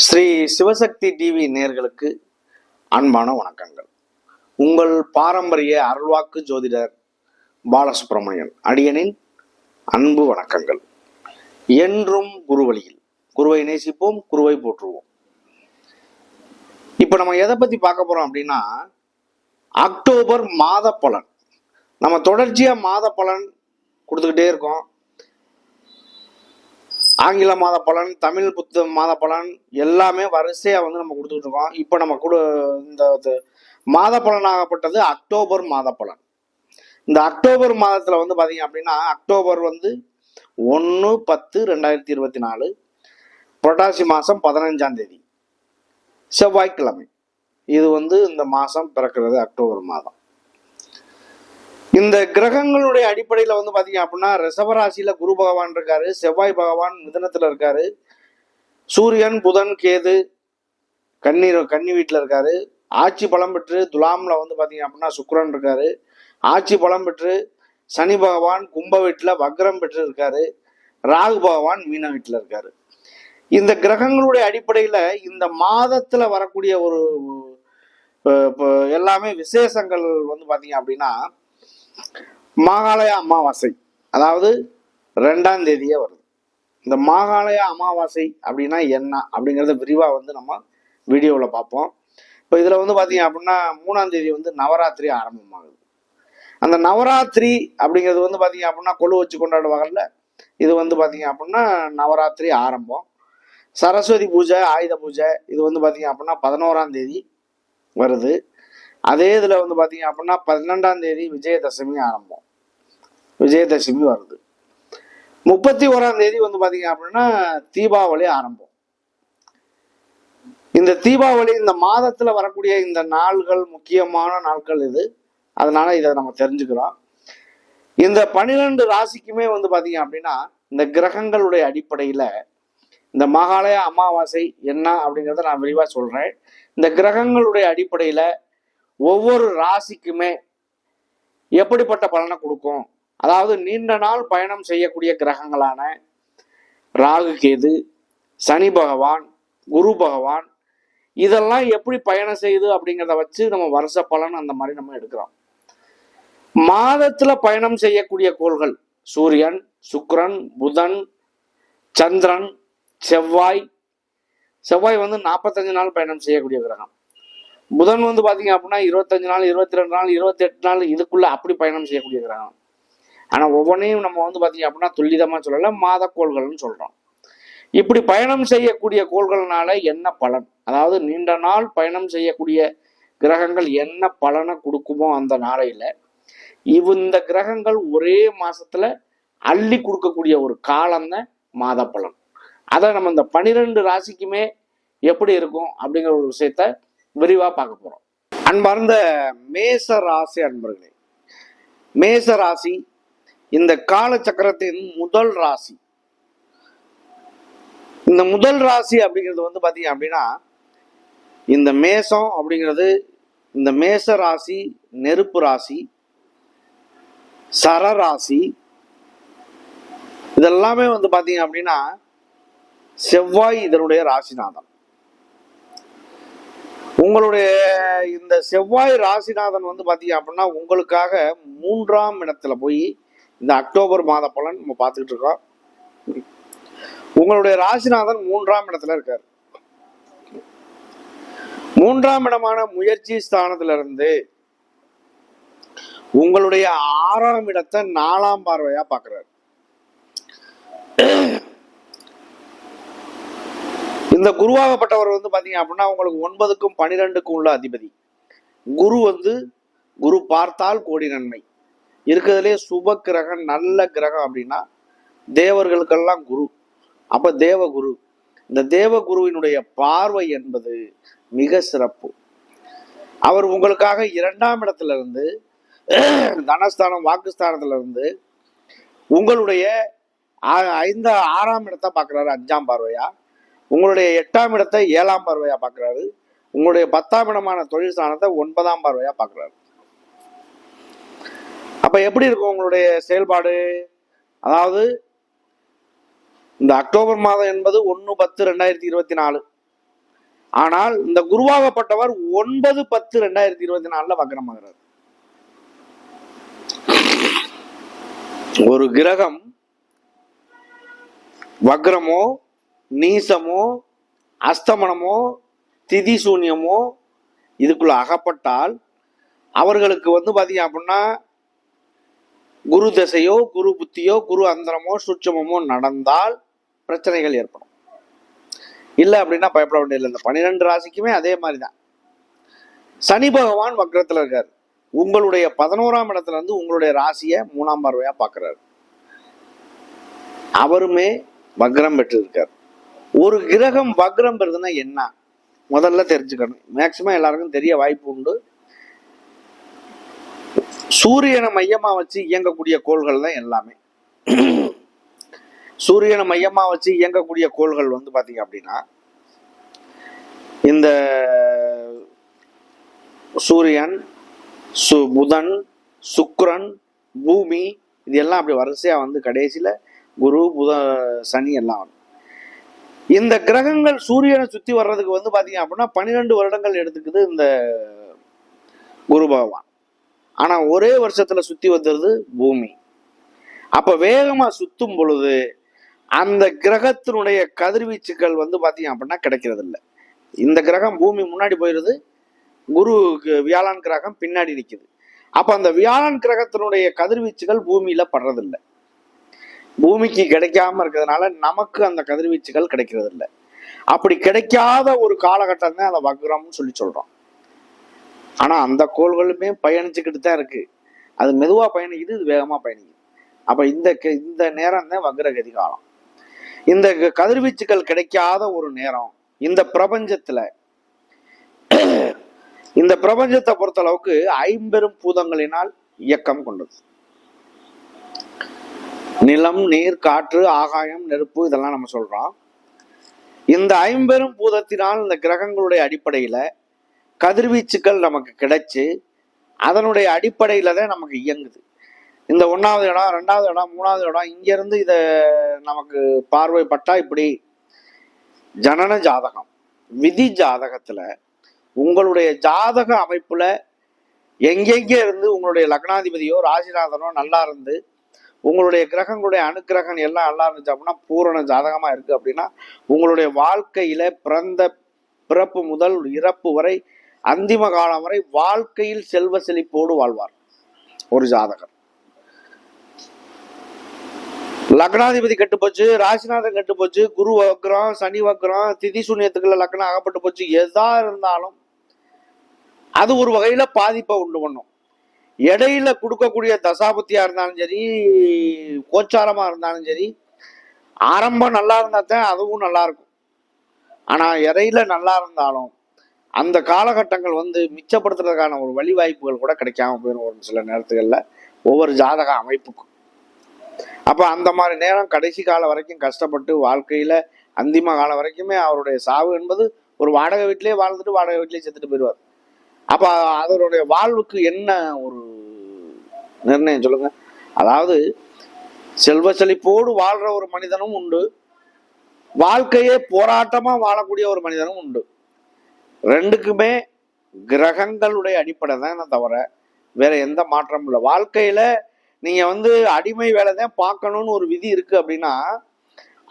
Sri Sivasakthi TV நேயர்களுக்கு அன்பான வணக்கங்கள். உங்கள் பாரம்பரிய அருள்வாக்கு ஜோதிடர் பாலசுப்ரமணியன் அடியனின் அன்பு வணக்கங்கள். என்றும் குருவழியில் குருவை நேசிப்போம், குருவை போற்றுவோம். இப்ப நம்ம எதை பத்தி பார்க்க போறோம் அப்படின்னா, அக்டோபர் மாத பலன். நம்ம தொடர்ச்சியா மாத பலன் கொடுத்துக்கிட்டே இருக்கோம். ஆங்கில மாத பலன், தமிழ் புத்த மாத பலன் எல்லாமே வரிசையா நம்ம கொடுத்துட்டு இருக்கோம். இப்ப நம்ம இந்த மாத பலனாகப்பட்டது அக்டோபர் மாத பலன். இந்த அக்டோபர் மாதத்துல பாத்தீங்க அப்படின்னா, அக்டோபர் 1/10/2024 புரட்டாசி மாசம் 15ஆம் தேதி செவ்வாய்க்கிழமை. இது இந்த மாசம் பிறக்கிறது அக்டோபர் மாதம். இந்த கிரகங்களுடைய அடிப்படையில பாத்தீங்க அப்படின்னா, ரிஷபராசியில குரு பகவான் இருக்காரு, செவ்வாய் பகவான் மிதுனத்துல இருக்காரு, சூரியன் புதன் கேது கன்னி வீட்டுல இருக்காரு, ஆட்சி பலம் பெற்று துலாம்ல பாத்தீங்க அப்படின்னா சுக்கிரன் இருக்காரு, ஆட்சி பலம் பெற்று சனி பகவான் கும்ப வீட்டுல வக்ரம் பெற்று இருக்காரு, ராகு பகவான் மீன வீட்டுல இருக்காரு. இந்த கிரகங்களுடைய அடிப்படையில இந்த மாதத்துல வரக்கூடிய ஒரு எல்லாமே விசேஷங்கள் பாத்தீங்க அப்படின்னா, மாகாளய அமாவாசை, அதாவது 2ஆம் தேதியே வருது. இந்த மாகாளய அமாவாசை அப்படின்னா என்ன அப்படிங்கிறத விரிவா நம்ம வீடியோவில் பார்ப்போம். இப்போ இதுல பாத்தீங்க அப்படின்னா 3ஆம் தேதி நவராத்திரி ஆரம்பமாகுது. அந்த நவராத்திரி அப்படிங்கிறது பாத்தீங்க அப்படின்னா கொலு வச்சு கொண்டாடுவாங்கல்ல, இது பாத்தீங்க அப்படின்னா நவராத்திரி ஆரம்பம். சரஸ்வதி பூஜை, ஆயுத பூஜை இது பாத்தீங்க அப்படின்னா 11ஆம் தேதி வருது. அதே இதுல பாத்தீங்க அப்படின்னா 12ஆம் தேதி விஜயதசமி ஆரம்பம், விஜயதசமி வருது. 31ஆம் தேதி பாத்தீங்க அப்படின்னா தீபாவளி ஆரம்பம். இந்த தீபாவளி இந்த மாதத்துல வரக்கூடிய இந்த நாள்கள் முக்கியமான நாட்கள் இது. அதனால இதை நம்ம தெரிஞ்சுக்கிறோம். இந்த 12 ராசிக்குமே பாத்தீங்க அப்படின்னா இந்த கிரகங்களுடைய அடிப்படையில இந்த மகாலய அமாவாசை என்ன அப்படிங்கிறத நான் விரிவா சொல்றேன். இந்த கிரகங்களுடைய அடிப்படையில ஒவ்வொரு ராசிக்குமே எப்படிப்பட்ட பலனை கொடுக்கும், அதாவது நீண்ட நாள் பயணம் செய்யக்கூடிய கிரகங்களான ராகு கேது, சனி பகவான், குரு பகவான் இதெல்லாம் எப்படி பயணம் செய்யுது அப்படிங்கிறத வச்சு நம்ம வருஷ பலன் அந்த மாதிரி நம்ம எடுக்கிறோம். மாதத்துல பயணம் செய்யக்கூடிய கோள்கள் சூரியன், சுக்கிரன், புதன், சந்திரன், செவ்வாய். 45 நாள் பயணம் செய்யக்கூடிய கிரகம். புதன் பாத்தீங்க அப்படின்னா 25 நாள், 22 நாள், 28 நாள் இதுக்குள்ள அப்படி பயணம் செய்யக்கூடிய கிரகம். ஆனா ஒவ்வொன்றையும் நம்ம பாத்தீங்க அப்படின்னா துல்லிதமா சொல்லல, மாத கோள்கள்னு சொல்றோம். இப்படி பயணம் செய்யக்கூடிய கோள்கள்னால என்ன பலன், அதாவது நீண்ட நாள் பயணம் செய்யக்கூடிய கிரகங்கள் என்ன பலனை கொடுக்குமோ அந்த நாளையில இந்த கிரகங்கள் ஒரே மாசத்துல அள்ளி கொடுக்கக்கூடிய ஒரு காலம் தான் மாத பலன். அதை நம்ம இந்த 12 ராசிக்குமே எப்படி இருக்கும் அப்படிங்கிற ஒரு விஷயத்த விரிவா பார்க்க போறோம். அன்பார்ந்த மேச ராசி அன்பர்களே, மேச ராசி இந்த கால சக்கரத்தின் முதல் ராசி. இந்த முதல் ராசி அப்படிங்கிறது பாத்தீங்க அப்படின்னா, இந்த மேசம் அப்படிங்கிறது, இந்த மேச ராசி நெருப்பு ராசி, சரராசி இதெல்லாமே பாத்தீங்க அப்படின்னா செவ்வாய் இதனுடைய ராசிநாதன். உங்களுடைய இந்த செவ்வாய் ராசிநாதன் பாத்தீங்க அப்படின்னா உங்களுக்காக 3ஆம் இடத்துல போய் இந்த அக்டோபர் மாத பலன் நம்ம பார்த்துக்கிட்டு இருக்கோம். உங்களுடைய ராசிநாதன் 3ஆம் இடத்துல இருக்காரு. 3ஆம் இடமான முயற்சி ஸ்தானத்துல இருந்து உங்களுடைய 6ஆம் இடத்தை 4ஆம் பார்வையா பாக்குறாரு. இந்த குருவாகப்பட்டவர் பாத்தீங்க அப்படின்னா உங்களுக்கு 9க்கும் 12க்கும் உள்ள அதிபதி. குரு பார்த்தால் கோடி நன்மை. இருக்கிறதுலே சுப கிரகம், நல்ல கிரகம் அப்படின்னா தேவர்களுக்கெல்லாம் குரு. அப்ப தேவகுரு, இந்த தேவகுருவினுடைய பார்வை என்பது மிக சிறப்பு. அவர் உங்களுக்காக 2ஆம் இடத்துல இருந்து தனஸ்தானம், வாக்குஸ்தானத்துல இருந்து உங்களுடைய 6ஆம் இடத்தை பாக்குறாரு 5ஆம் பார்வையா, உங்களுடைய 8ஆம் இடத்தை 7ஆம் பார்வையா பாக்குறாரு, உங்களுடைய 10ஆம் இடமான தொழில் ஸ்தானத்தை 9ஆம் பார்வையா பாக்குறாரு. அப்ப எப்படி இருக்கும் உங்களுடைய செயல்பாடு? அதாவது இந்த அக்டோபர் மாதம் என்பது 1/10/2024 ஆனால் இந்த குருவாகப்பட்டவர் 9/10/2024 வக்ரமாகிறார். ஒரு கிரகம் வக்ரமோ நீசமோ அஸ்தமனமோ திதி சூன்யமோ இதுக்குள்ள அகப்பட்டால் அவர்களுக்கு பாத்தீங்க அப்படின்னா குரு தசையோ குரு புத்தியோ குரு அந்தரமோ சுட்சமோ நடந்தால் பிரச்சனைகள் ஏற்படும். இல்லை அப்படின்னா பயப்பட வேண்டியதில்லை. இந்த 12 ராசிக்குமே அதே மாதிரிதான். சனி பகவான் வக்ரத்துல இருக்காரு. உங்களுடைய 11ஆம் இடத்துல இருந்து உங்களுடைய ராசியை 3ஆம் பார்வையா பாக்குறாரு. அவருமே வக்ரம் பெற்று இருக்காரு. ஒரு கிரகம் வக்ரம் பெறுதுன்னா என்ன முதல்ல தெரிஞ்சுக்கணும். மேக்சிமம் எல்லாருக்கும் தெரிய வாய்ப்பு உண்டு. சூரியனை மையமா வச்சு இயங்கக்கூடிய கோள்கள் தான் எல்லாமே. சூரியனை மையமா வச்சு இயங்கக்கூடிய கோள்கள் பாத்தீங்க அப்படின்னா இந்த சூரியன், புதன், சுக்கிரன், பூமி இது எல்லாம் அப்படி வரிசையா கடைசியில குரு, புத, சனி எல்லாம் இந்த கிரகங்கள் சூரியனை சுத்தி வர்றதுக்கு பாத்தீங்க அப்படின்னா 12 வருடங்கள் எடுத்துக்குது இந்த குரு பகவான். ஆனா ஒரே வருஷத்துல சுத்தி வந்துடுது பூமி. அப்ப வேகமா சுத்தும் பொழுது அந்த கிரகத்தினுடைய கதிர்வீச்சுக்கள் பாத்தீங்க அப்படின்னா கிடைக்கிறது இல்லை. இந்த கிரகம் பூமி முன்னாடி போயிடுது, குரு வியாழன் கிரகம் பின்னாடி நிக்குது. அப்ப அந்த வியாழன் கிரகத்தினுடைய கதிர்வீச்சுகள் பூமியில படுறதில்லை. பூமிக்கு கிடைக்காம இருக்கிறதுனால நமக்கு அந்த கதிர்வீச்சுகள் கிடைக்கிறது இல்லை. அப்படி கிடைக்காத ஒரு காலகட்டம் தான் அந்த வக்ரம்னு சொல்றோம். ஆனா அந்த கோள்களுமே பயணிச்சுக்கிட்டு தான் இருக்கு. அது மெதுவா பயணிக்குது, இது வேகமா பயணிக்குது. அப்ப இந்த நேரம் தான் வக்ரகதி காலம். இந்த கதிர்வீச்சுகள் கிடைக்காத ஒரு நேரம் இந்த பிரபஞ்சத்தை பொறுத்த அளவுக்கு 50 பூதங்களினால் இயக்கம் கொண்டது. நிலம், நீர், காற்று, ஆகாயம், நெருப்பு இதெல்லாம் நம்ம சொல்றோம். இந்த 50 பூதத்தினால் இந்த கிரகங்களுடைய அடிப்படையில கதிர்வீச்சுக்கள் நமக்கு கிடைச்சு அதனுடைய அடிப்படையில தான் நமக்கு இயங்குது. இந்த 1வது இடம், 2வது இடம், 3வது இடம் இங்க இருந்து இத நமக்கு பார்வைப்பட்டா இப்படி ஜனன ஜாதகம், விதி ஜாதகத்துல உங்களுடைய ஜாதக அமைப்புல எங்கெங்க இருந்து உங்களுடைய லக்னாதிபதியோ ராசிநாதனோ நல்லா இருந்து உங்களுடைய கிரகங்களுடைய அணுக்கிரகம் எல்லாம் நல்லா இருந்துச்சு அப்படின்னா பூரண ஜாதகமா இருக்கு அப்படின்னா உங்களுடைய வாழ்க்கையில பிறப்பு முதல் இறப்பு வரை அந்திம காலம் வரை வாழ்க்கையில் செல்வ செழிப்போடு வாழ்வார் ஒரு ஜாதகர். லக்னாதிபதி கெட்டு போச்சு, ராசிநாதன் கெட்டு போச்சு, குரு வக்ரம், சனி வக்ரம், திதி சூன்யத்துக்குள்ள லக்னம் அகப்பட்டு போச்சு, எதா இருந்தாலும் அது ஒரு வகையில பாதிப்பை உண்டு பண்ணும். இடையில கொடுக்கக்கூடிய தசாபுத்தியா இருந்தாலும் சரி, கோச்சாரமா இருந்தாலும் சரி, ஆரம்பம் நல்லா இருந்தா தான் அதுவும் நல்லா இருக்கும். ஆனா இடையில நல்லா இருந்தாலும் அந்த காலகட்டங்கள் மிச்சப்படுத்துறதுக்கான ஒரு வழி வாய்ப்புகள் கூட கிடைக்காம போயிடும் ஒரு சில நேரத்துகள்ல ஒவ்வொரு ஜாதக அமைப்புக்கும். அப்ப அந்த மாதிரி நேரம் கடைசி காலம் வரைக்கும் கஷ்டப்பட்டு வாழ்க்கையில அந்திம காலம் வரைக்குமே அவருடைய சாவு என்பது ஒரு வாடகை வீட்டிலேயே வாழ்ந்துட்டு வாடகை வீட்டிலேயே செத்துட்டு போயிடுவார். அப்ப அதனுடைய வாழ்வுக்கு என்ன ஒரு நிர்ணயம் சொல்லுங்க? அதாவது செல்வ செழிப்போடு வாழ்ற ஒரு மனிதனும் உண்டு, வாழ்க்கையே போராட்டமா வாழக்கூடிய ஒரு மனிதனும் உண்டு. ரெண்டுக்குமே கிரகங்களுடைய அடிப்படை தான் தவிர வேற எந்த மாற்றமும் இல்லை. வாழ்க்கையில நீங்க அடிமை வேலை தான் பார்க்கணும்னு ஒரு விதி இருக்கு அப்படின்னா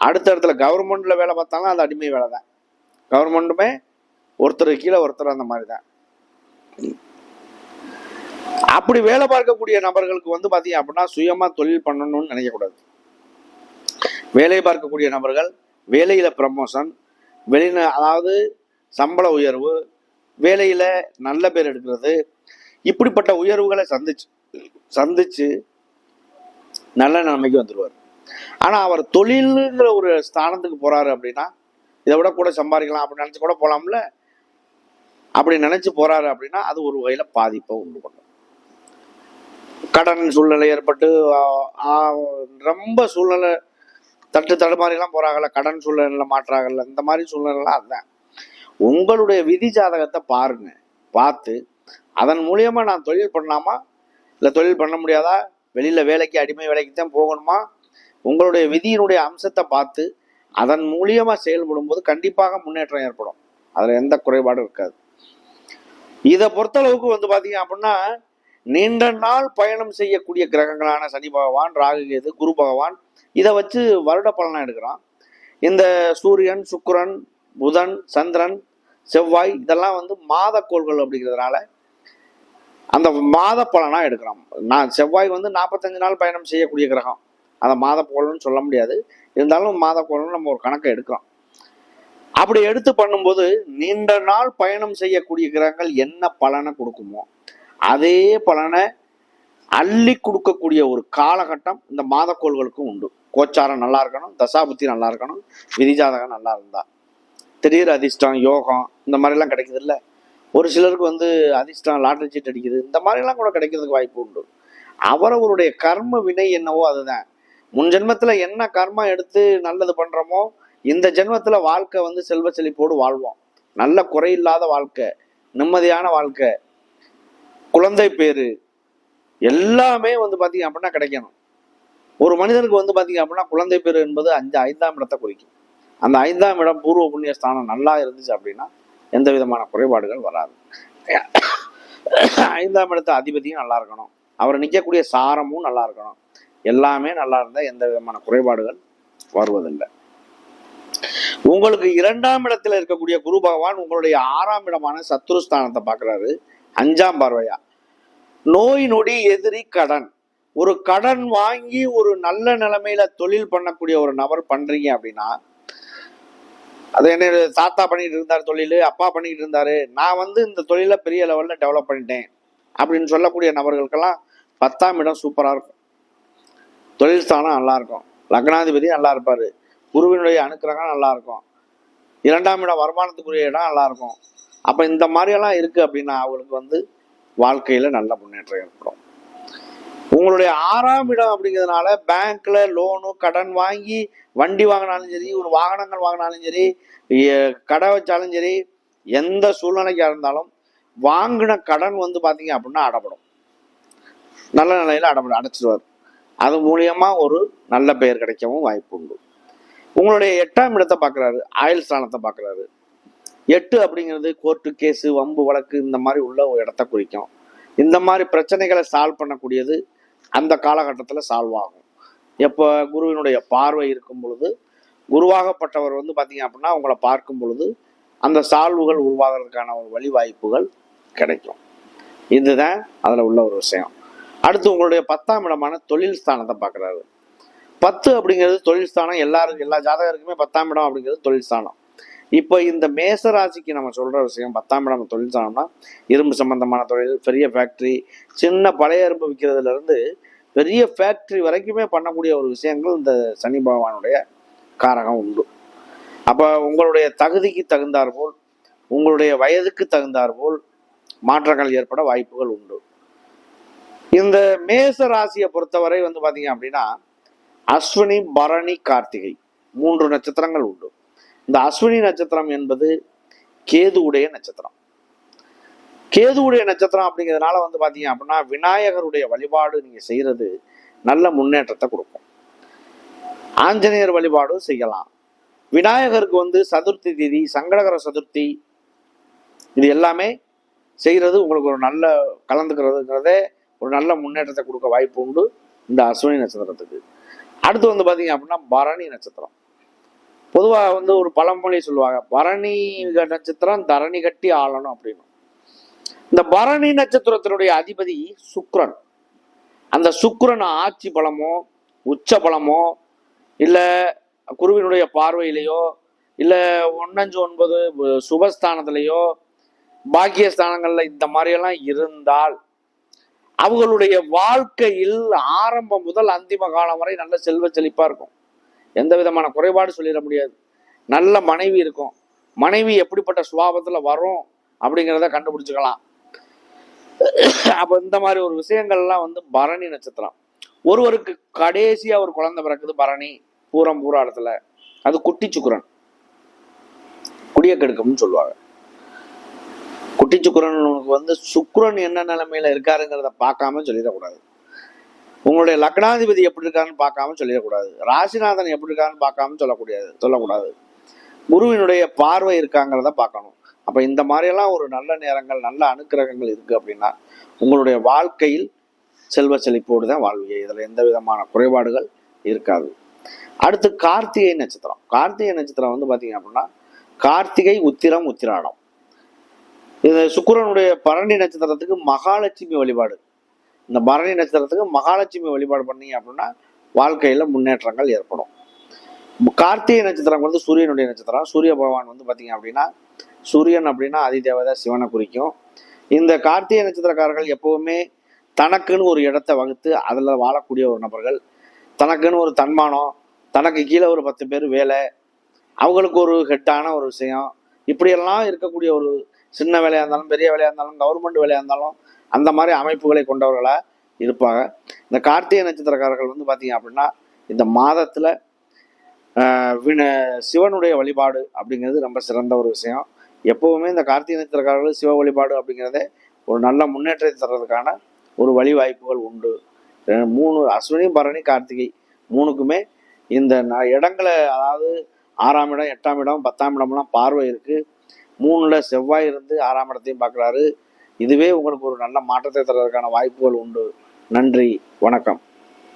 அடுத்த இடத்துல கவர்மெண்ட்ல வேலை பார்த்தாலும் அது அடிமை வேலை தான். கவர்மெண்ட்டுமே ஒருத்தர் கீழே ஒருத்தர் அந்த மாதிரி தான். அப்படி வேலை பார்க்கக்கூடிய நபர்களுக்கு பாத்தீங்க அப்படின்னா சுயமா தொழில் பண்ணணும்னு நினைக்கக்கூடாது. வேலை பார்க்கக்கூடிய நபர்கள் வேலையில ப்ரமோஷன், அதாவது சம்பள உயர்வு, வேலையில நல்ல பேர் எடுக்கிறது, இப்படிப்பட்ட உயர்வுகளை சந்திச்சு நல்ல நிலைமைக்கு வந்துடுவார். ஆனா அவர் தொழிலுங்கிற ஒரு ஸ்தானத்துக்கு போறாரு அப்படின்னா இதை விட கூட சம்பாதிக்கலாம் அப்படின்னு நினைச்சு கூட போலாம்ல. அப்படி நினைச்சு போறாரு அப்படின்னா அது ஒரு வகையில பாதிப்பை உண்டு பண்ணும். கடன் சூழ்நிலை ஏற்பட்டு ரொம்ப சூழ்நிலை தடுமாறிலாம் போறாங்கல்ல, கடன் சூழ்நிலை மாற்றாங்கல்ல, இந்த மாதிரி சூழ்நிலைலாம் அதுதான். உங்களுடைய விதி ஜாதகத்தை பாருங்க, பார்த்து அதன் மூலியமா நான் தொழில் பண்ணலாமா இல்லை தொழில் பண்ண முடியாதா, வெளியில வேலைக்கு அடிமை வேலைக்கு தான் போகணுமா, உங்களுடைய விதியினுடைய அம்சத்தை பார்த்து அதன் மூலியமா செயல்படும் போது கண்டிப்பாக முன்னேற்றம் ஏற்படும். அதுல எந்த குறைபாடும் இருக்காது. இதை பொறுத்தளவுக்கு வந்து பாத்தீங்க அப்படின்னா நீண்ட நாள் பயணம் செய்யக்கூடிய கிரகங்களான சனி பகவான், ராகு கேது, குரு பகவான், இதை வச்சு வருட பலனா எடுக்கிறான். இந்த சூரியன், சுக்கிரன், புதன், சந்திரன், செவ்வாய் இதெல்லாம் வந்து மாத கோள்கள் அப்படிங்கிறதுனால அந்த மாத பலனா எடுக்கிறோம். நான் செவ்வாய் வந்து 45 நாள் பயணம் செய்யக்கூடிய கிரகம், அதை மாத கோள்னு சொல்ல முடியாது, இருந்தாலும் மாத கோள்னு நம்ம ஒரு கணக்கை எடுக்கிறோம். அப்படி எடுத்து பண்ணும்போது நீண்ட நாள் பயணம் செய்யக்கூடிய கிரகங்கள் என்ன பலனை கொடுக்குமோ அதே பலனை அள்ளி கொடுக்கக்கூடிய ஒரு காலகட்டம் இந்த மாத கோள்களுக்கும் உண்டு. கோச்சாரம் நல்லா இருக்கணும், தசாபுத்தி நல்லா இருக்கணும், விதிஜாதகம் நல்லா இருந்தா திடீர் அதிர்ஷ்டம், யோகம் இந்த மாதிரிலாம் கிடைக்குது இல்லை. ஒரு சிலருக்கு வந்து அதிர்ஷ்டம், லாட்டரி சீட் அடிக்குது, இந்த மாதிரிலாம் கூட கிடைக்கிறதுக்கு வாய்ப்பு உண்டு. அவரவருடைய கர்ம வினை என்னவோ அதுதான். முன் ஜென்மத்துல என்ன கர்மா எடுத்து நல்லது பண்றோமோ இந்த ஜென்மத்துல வாழ்க்கை வந்து செல்வ செழிப்போடு வாழ்வோம். நல்ல குறையில்லாத வாழ்க்கை, நிம்மதியான வாழ்க்கை, குழந்தை பேரு எல்லாமே வந்து பாத்தீங்க அப்படின்னா கிடைக்கணும். ஒரு மனிதனுக்கு வந்து பாத்தீங்க அப்படின்னா குழந்தை பேரு என்பது 5ஆம் இடத்தை குறிக்கும். அந்த 5ஆம் இடம் பூர்வ புண்ணிய ஸ்தானம் நல்லா இருந்துச்சு அப்படின்னா எந்த விதமான குறைபாடுகள் வராது. 5ஆம் இடத்து அதிபதியும் நல்லா இருக்கணும், அவர் நிற்கக்கூடிய சாரமும் நல்லா இருக்கணும், எல்லாமே நல்லா இருந்தா எந்த விதமான குறைபாடுகள் வருவதில்லை. உங்களுக்கு 2ஆம் இடத்துல இருக்கக்கூடிய குரு பகவான் உங்களுடைய 6ஆம் இடமான சத்துருஸ்தானத்தை பார்க்கிறாரு 5ஆம் பார்வையா. நோய் நொடி, எதிரி, கடன். ஒரு கடன் வாங்கி ஒரு நல்ல நிலைமையில தொழில் பண்ணக்கூடிய ஒரு நபர் பண்றீங்க அப்படின்னா, அது என்ன தாத்தா பண்ணிட்டு இருந்தார் தொழில், அப்பா பண்ணிட்டு இருந்தாரு, நான் வந்து இந்த தொழில பெரிய லெவல்ல டெவலப் பண்ணிட்டேன் அப்படின்னு சொல்லக்கூடிய நபர்களுக்கெல்லாம் 10ஆம் இடம் சூப்பரா இருக்கும், தொழில் ஸ்தானம் நல்லா இருக்கும், லக்னாதிபதி நல்லா இருப்பாரு, குருவினுடைய அனுக்கிரகம் நல்லா இருக்கும், 2ஆம் இடம் வருமானத்துக்குரிய இடம் நல்லா இருக்கும். அப்ப இந்த மாதிரியெல்லாம் இருக்கு அப்படின்னா அவங்களுக்கு வந்து வாழ்க்கையில நல்ல முன்னேற்றம் ஏற்படும். உங்களுடைய 6ஆம் இடம் அப்படிங்கிறதுனால பேங்க்ல லோனு, கடன் வாங்கி வண்டி வாங்கினாலும் சரி, ஒரு வாகனங்கள் வாங்கினாலும் சரி, கடை வச்சாலும் சரி, எந்த சூழ்நிலைக்கா இருந்தாலும் வாங்கின கடன் வந்து பாத்தீங்க அப்படின்னா அடைபடும், நல்ல நிலையில அடைச்சிடுவார். அது மூலியமா ஒரு நல்ல பெயர் கிடைக்கவும் வாய்ப்பு உண்டு. உங்களுடைய 8ஆம் இடத்தை பார்க்குறாரு, ஆயுள் ஸ்தானத்தை பார்க்குறாரு. 8 அப்படிங்கிறது கோர்ட்டு கேஸு, வம்பு வழக்கு இந்த மாதிரி உள்ள ஒரு இடத்த குறிக்கும். இந்த மாதிரி பிரச்சனைகளை சால்வ் பண்ணக்கூடியது அந்த காலகட்டத்தில் சால்வ் ஆகும். எப்போ குருவினுடைய பார்வை இருக்கும் பொழுது, குருவாகப்பட்டவர் வந்து பார்த்தீங்க அப்படின்னா உங்களை பார்க்கும் பொழுது அந்த சால்வுகள் உருவாகிறதுக்கான ஒரு வழி வாய்ப்புகள் கிடைக்கும். இதுதான் அதில் உள்ள ஒரு விஷயம். அடுத்து உங்களுடைய 10ஆம் இடமான தொழில் ஸ்தானத்தை பார்க்குறாரு. 10 அப்படிங்கிறது தொழில் ஸ்தானம். எல்லா ஜாதகருக்குமே 10ஆம் இடம் அப்படிங்கிறது தொழில் ஸ்தானம். இப்போ இந்த மேச ராசிக்கு நம்ம சொல்ற விஷயம் 10ஆம் இடம் தொழில் ஸ்தானம்னா இரும்பு சம்பந்தமான தொழில், பெரிய ஃபேக்டரி, சின்ன பழைய இரும்பு விற்கிறதுல இருந்து பெரிய ஃபேக்டரி வரைக்குமே பண்ணக்கூடிய ஒரு விஷயங்கள் இந்த சனி பகவானுடைய காரகம் உண்டு. அப்போ உங்களுடைய தகுதிக்கு தகுந்தாற்போல், உங்களுடைய வயதுக்கு தகுந்தாற்போல் மாற்றங்கள் ஏற்பட வாய்ப்புகள் உண்டு. இந்த மேச ராசியை பொறுத்தவரை வந்து பாத்தீங்க அப்படின்னா அஸ்வினி, பரணி, கார்த்திகை 3 நட்சத்திரங்கள் உண்டு. இந்த அஸ்வினி நட்சத்திரம் என்பது கேதுவுடைய நட்சத்திரம். கேதுவுடைய நட்சத்திரம் அப்படிங்கிறதுனால வந்து பாத்தீங்க அப்படின்னா விநாயகருடைய வழிபாடு நீங்க செய்யறது நல்ல முன்னேற்றத்தை கொடுக்கும். ஆஞ்சநேயர் வழிபாடும் செய்யலாம். விநாயகருக்கு வந்து சதுர்த்தி திதி, சங்கடகர சதுர்த்தி, இது எல்லாமே செய்யறது உங்களுக்கு ஒரு நல்ல கலந்துக்கிறதுங்கிறதே ஒரு நல்ல முன்னேற்றத்தை கொடுக்க வாய்ப்பு உண்டு இந்த அஸ்வினி நட்சத்திரத்துக்கு. அடுத்து வந்து பாத்தீங்க அப்படின்னா பரணி நட்சத்திரம். பொதுவாக வந்து ஒரு பழமொழி சொல்லுவாங்க, பரணி நட்சத்திரம் தரணி கட்டி ஆளணும் அப்படின்னு. இந்த பரணி நட்சத்திரத்தினுடைய அதிபதி சுக்கிரன். அந்த சுக்கிரன் ஆட்சி பலமோ, உச்ச பலமோ, இல்லை குருவினுடைய பார்வையிலையோ, இல்லை 1-9 சுபஸ்தானத்திலேயோ, பாக்கியஸ்தானங்கள்ல இந்த மாதிரியெல்லாம் இருந்தால் அவங்களுடைய வாழ்க்கையில் ஆரம்பம் முதல் அந்திம காலம் வரை நல்ல செல்வ செழிப்பா இருக்கும். எந்த விதமான குறைபாடு சொல்லிட முடியாது. நல்ல மனைவி இருக்கும். மனைவி எப்படிப்பட்ட சுபாவத்துல வரும் அப்படிங்கிறத கண்டுபிடிச்சுக்கலாம். அப்ப இந்த மாதிரி ஒரு விஷயங்கள்லாம் வந்து பரணி நட்சத்திரம். ஒருவருக்கு கடைசியா ஒரு குழந்தை பிறக்குது பரணி பூரம் பூராடத்துல, அது குட்டி சுக்கிரன், குடிய கெடுக்கும்னு சொல்லுவாங்க. குட்டி சுக்கிரனுக்கு வந்து சுக்கிரன் என்ன நிலைமையில இருக்காருங்கிறத பார்க்காம சொல்லிடக்கூடாது. உங்களுடைய லக்னாதிபதி எப்படி இருக்காருன்னு பார்க்காம சொல்லிடக்கூடாது. ராசிநாதன் எப்படி இருக்காருன்னு பார்க்காம சொல்லக்கூடாது. குருவினுடைய பார்வை இருக்காங்கிறத பார்க்கணும். அப்போ இந்த மாதிரியெல்லாம் ஒரு நல்ல நேரங்கள், நல்ல அனுக்கிரகங்கள் இருக்குது அப்படின்னா உங்களுடைய வாழ்க்கையில் செல்வ செழிப்போடு தான் வாழ்வீங்க. இதில் எந்த விதமான குறைபாடுகள் இருக்காது. அடுத்து கார்த்திகை நட்சத்திரம். கார்த்திகை நட்சத்திரம் வந்து பார்த்தீங்க அப்படின்னா கார்த்திகை, உத்திரம், உத்திராடம். இது சுக்கிரனுடைய பரணி நட்சத்திரத்துக்கு மகாலட்சுமி வழிபாடு. இந்த பரணி நட்சத்திரத்துக்கு மகாலட்சுமி வழிபாடு பண்ணீங்க அப்படின்னா வாழ்க்கையில முன்னேற்றங்கள் ஏற்படும். கார்த்திகை நட்சத்திரம் வந்து சூரியனுடைய நட்சத்திரம். சூரிய பகவான் வந்து பார்த்தீங்க அப்படின்னா சூரியன் அப்படின்னா அதிதேவதை சிவனை குறிக்கும். இந்த கார்த்திகை நட்சத்திரக்காரர்கள் எப்பவுமே தனக்குன்னு ஒரு இடத்தை வகுத்து அதில் வாழக்கூடிய ஒரு நபர்கள். தனக்குன்னு ஒரு தன்மானம், தனக்கு கீழே ஒரு 10 பேர் வேலை, அவங்களுக்கு ஒரு ஹெட்டான ஒரு விஷயம், இப்படியெல்லாம் இருக்கக்கூடிய ஒரு சின்ன வேலையாக இருந்தாலும் பெரிய வேலையாக இருந்தாலும் கவர்மெண்ட் வேலையாக இருந்தாலும் அந்த மாதிரி அமைப்புகளை கொண்டவர்களாக இருப்பாங்க. இந்த கார்த்திகை நட்சத்திரக்காரர்கள் வந்து பார்த்தீங்க அப்படின்னா இந்த மாதத்தில் சிவனுடைய வழிபாடு அப்படிங்கிறது ரொம்ப சிறந்த ஒரு விஷயம். எப்பவுமே இந்த கார்த்திகை நட்சத்திரக்காரர்கள் சிவ வழிபாடு அப்படிங்கிறதே ஒரு நல்ல முன்னேற்றத்தை தர்றதுக்கான ஒரு வழி வாய்ப்புகள் உண்டு. 3 அஸ்வினி, பரணி, கார்த்திகை 3க்குமே இந்த இடங்களை, அதாவது 6ஆம் இடம், 8ஆம் இடம், 10ஆம் இடம்லாம் பார்வை இருக்கு. 3ல் செவ்வாய் இருந்து 6ஆம் இடத்தையும் பார்க்குறாரு. இதுவே உங்களுக்கு ஒரு நல்ல மாற்றத்தை தர்றதுக்கான வாய்ப்புகள் உண்டு. நன்றி, வணக்கம்.